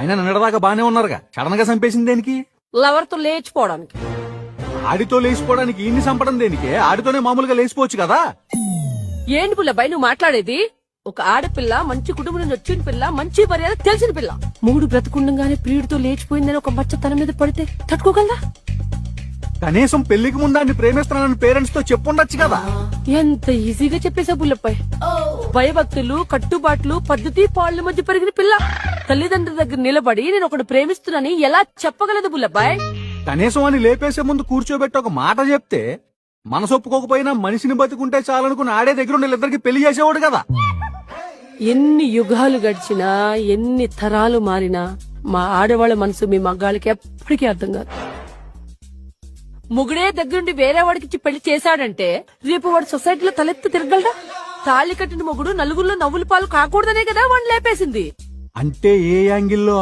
ఆయన నిన్నదాకా బానే ఉన్నారుగా, సడన్ గా చంపేసింది దేనికి? లవర్ తో లేచిపోవడానికి. ఆడితో లేచిపోవడానికి ఈయన్ని చంపడం దేనికే? ఆడితోనే మామూలుగా లేచిపోవచ్చు కదా. ఏంటి పుల్లబ్బాయి నువ్వు మాట్లాడేది? ఒక ఆడపిల్ల మంచి కుటుంబం నుంచి వచ్చిన పిల్ల, మంచి మర్యాద తెలిసిన పిల్ల, మూడు బ్రతుకుండగానే ప్రియుడితో లేచిపోయిందని ఒక మచ్చ తన మీద పడితే తట్టుకోగలరా? కనీసం పెళ్లికి ముందాన్ని ప్రేమిస్తున్నానని పేరెంట్స్ తో చెప్పుండొచ్చు కదా. ఎంత ఈజీగా చెప్పేశా పుల్లబ్బాయి. భయభక్తులు, కట్టుబాట్లు, పద్ధతి పాళ్ల మధ్య పెరిగిన పిల్ల తల్లిదండ్రుల దగ్గర నిలబడి నేను ఒకటి ప్రేమిస్తున్నానని ఎలా చెప్పగలదు పుల్లబ్బాయి? కనీసం అని లేపేసే ముందు కూర్చోబెట్టి ఒక మాట చెప్తే మనసు ఒప్పుకోకపోయినా మనిషిని బతుకుంటే చాలనుకుని ఆడే దగ్గర వీళ్ళిద్దరికి పెళ్లి చేసేవాడు కదా. ఎన్ని యుగాలు గడిచినా, ఎన్ని తరాలు మారినా మా ఆడవాళ్ళ మనసు మీ మగ్గాళ్ళకి ఎప్పటికీ అర్థం కాదు. ముగుడే దగ్గరుండి వేరే వాడికి పెళ్లి చేశాడంటే రేపు వాడు సొసైటీలో తలెత్తి తిరగలడా? తాళి కట్టిన మొగుడు నలుగురిలో నవ్వుల పాలు కాకూడదనే కదా వాడిని లేపేసింది. అంటే ఏ యాంగిల్లో